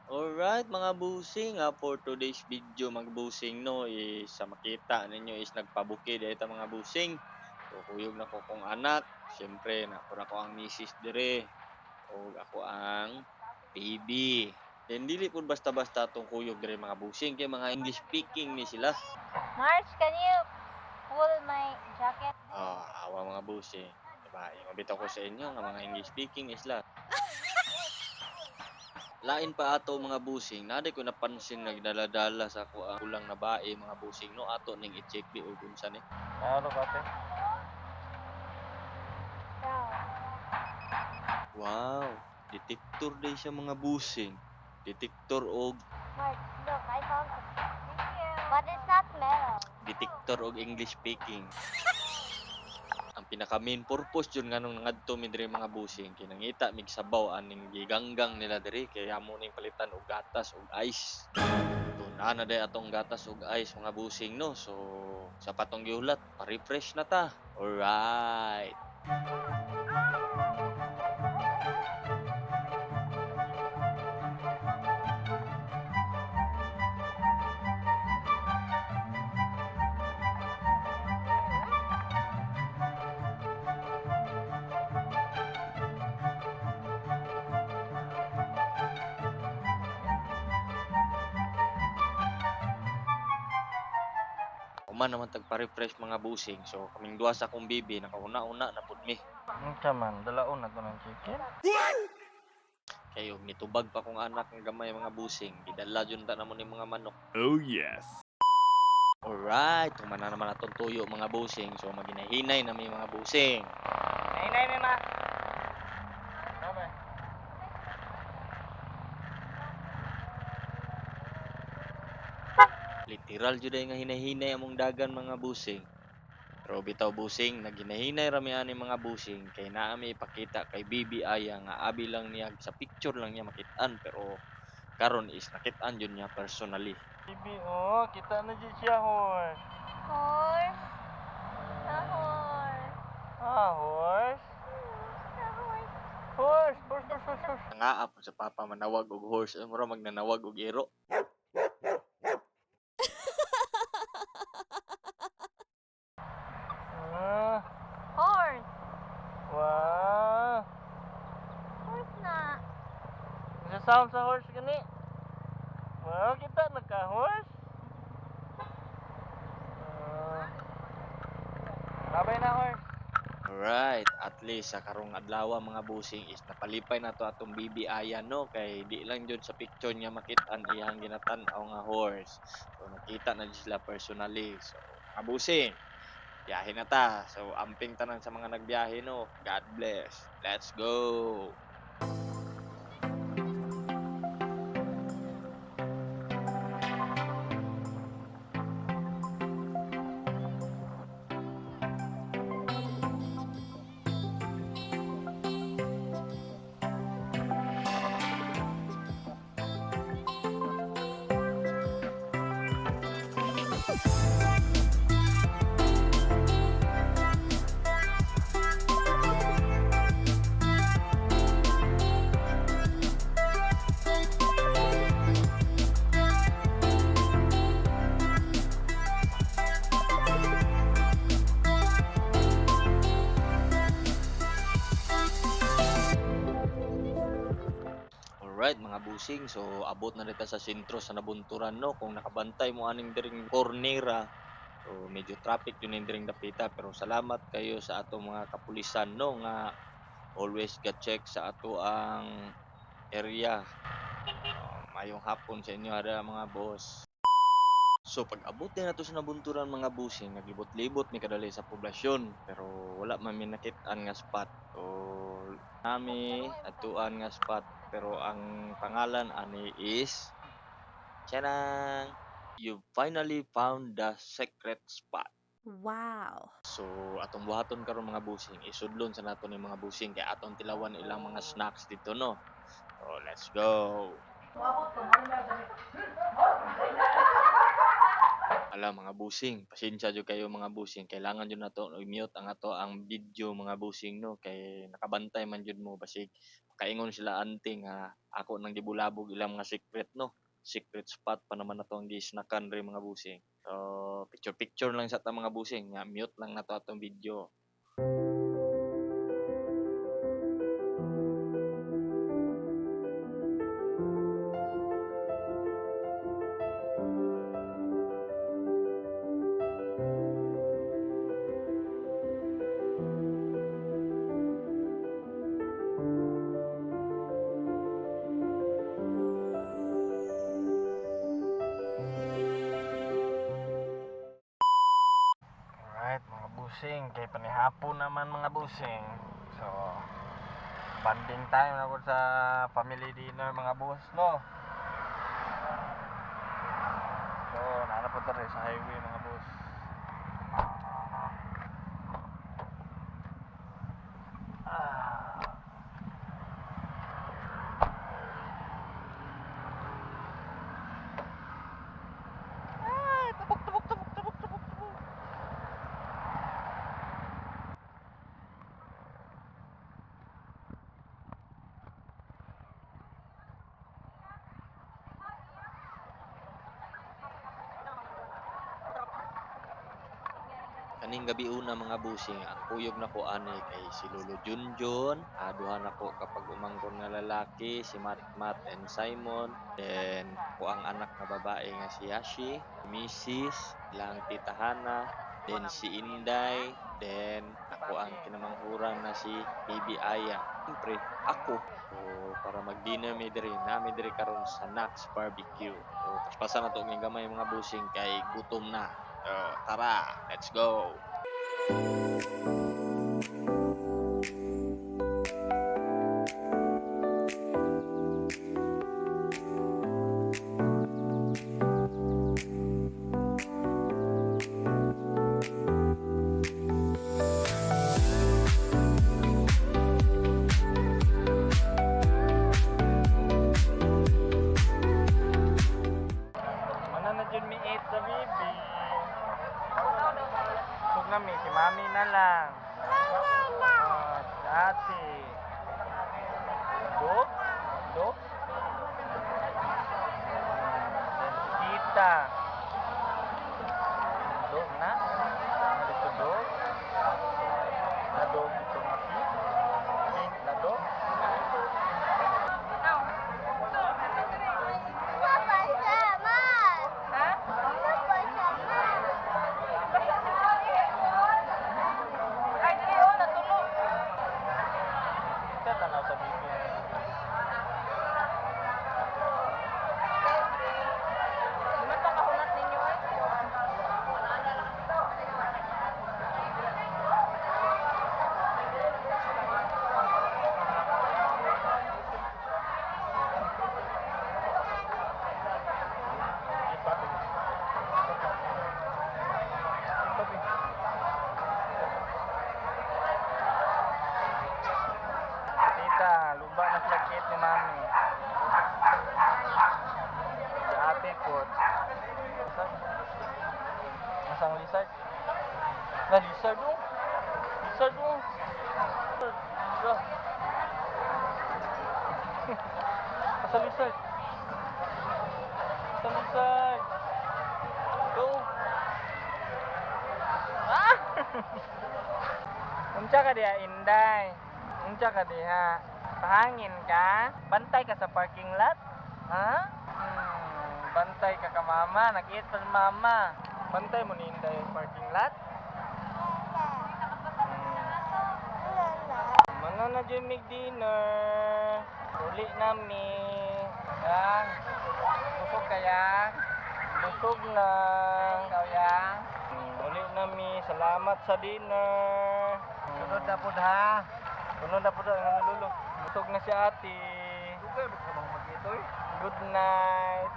Alright mga busing, for today's video mga busing no is sa makita ninyo is nagpabukid ito mga busing. So kuyog na ko kong anak, syempre na ko ang misis dire o ako ang baby. Then dili pud basta-basta tong kuyog dire mga busing kay mga English speaking ni sila. March, can you pull my jacket? Awa mga busing. Diba, mabitaw ko sa inyo nga mga English speaking is sila. Lain pa ato mga busing, naday ko napansin nagdala-dala sa ako ang ulang na bae mga busing no ato ning i-check di ug unsa ni. Ano kate? Wow, detektor day siya mga busing. Detektor og March, look, I found it. Thank you. But it's not metal. detektor og English speaking. Ang pinaka main purpose jud nganong nangadto mi diri mga busing kinangita mig sabaw aning giganggang nila diri kaya amo ning palitan og gatas ug ice. Tuna na day atong gatas ug ice mga busing no. So sa patong giulat, pa-refresh na ta. Alright. Human naman tagpa-refresh mga busing. So kaming duha sa akong bibi nakauna-una na pud mi. Unsa man, dalaon na ko ng chicken. Kayo nitubag pa kong anak ng gamay mga busing. Gidala jud ta namo ni mga manok. Oh yes. Alright, human na naman atong tuyo mga busing. So maginahinay na mi mga busing. Nay mi ma. Bye. Literal jud ay nga hinahinay among dagan mga busing. Pero bitaw busing, naghinahinay rami ani mga busing kay naa mi ipakita kay Bibi Aya nga abi lang niya sa picture lang niya makit-an pero karon is nakit-an jud niya personally. Bibi, oh, kita na dyan siya, horse. Horse. A horse. Ah, horse? A horse. Horse. Nga po sa papa manawag og horse, mura magnanawag og iro. Ah, Horse. wow. Horse na. Sa sound sa horse gani. Wow, kita nagka-horse. Babay na, horse. Alright, at least sa karong adlaw mga busing is napalipay na to atong Bibi Aya no kay di lang jud sa picture niya makit-an iyang ginatan-aw nga horse. So nakita na jud sila personally. So mga busing, biyahe na ta. So amping tanan sa mga nagbiyahe no. God bless. Let's go. Alright mga busing, so abot na dito sa sentro sa Nabunturan no. Kung nakabantay mo aning diring kornera, so medyo traffic yun yung diring dapita pero salamat kayo sa atong mga kapulisan no nga always ga-check sa ato ang area. Mayong hapon sa inyo ada mga boss. So pag abot din nato sa Nabunturan mga busing, naglibot-libot mi kadali sa poblasyon pero wala man mi nakit-an nga spot. So nami atuan nga spot pero ang pangalan ani is Tiyanang! You finally found the secret spot. Wow. So atong buhaton karon mga busing, isudlon sa nato ni mga busing kay atong tilawan ilang mga snacks dito no. So let's go. Ala mga busing, pasensya jud kayo mga busing, kailangan jud nato i-mute ang ato ang video mga busing 'no, kay nakabantay man jud mo basig makaingon sila anting nga ako nang gibulabog ilang mga secret 'no. Secret spot pa naman nato ang gisnackan diri mga busing. So, picture-picture lang sa ta mga busing nga mute lang nato atong video. Alright, mga busing, kay panihapon naman mga busing. So, banding time na po sa family dinner mga boss, no? So, nana po tayo sa highway mga boss. Ah. Ay, tabok, tabok, tabok, tabok, tabok, tabok. Kaning gabi una mga busing, ang kuyog nako ani kay si Lolo Junjun, duha nako kapag umangkon nga lalaki si Matmat and Simon, then ako ang anak nga babae nga si Yashi, si Mrs. ilang tita Hana, then si Inday, then ako ang kinamanghuran na si Baby Aya. Siyempre, ako. So, para mag-dinner mi diri, nami diri karon sa Nax Barbecue. So, paspasan na to ng gamay mga busing kay gutom na. So, tara, let's go! Mana na dyan mi 8 sa bibi. Tug na mi, si mami na lang. Si ate. Dog? Dog? Then si tita. Dog na? Dito dog? Na dog ito nga pink? Pink na dog? Kita tanaw sa bibi. Tita, luba na flagkit ni mami. Si ate ko. Lizard? Masang lizard? Na lizard mo? Lizard mo? Bro. Asa lizard? Asa lizard? Go! Ah! Unsa ka diha, Inday? Unsa ka diha? Pahangin ka? Bantay ka sa parking lot? Ha? Bantay ka ka mama, nakita pa si mama. Bantay mo ni Inday yung parking lot? Mana na dyan mig dinner? Uli nami. Yang? Busog kaya? Busog na. Ikaw yang? Uli nami. Salamat sa dinner. Sunod na po ha. Sunod na po ang ano lulo. Busog na si ate. Good night.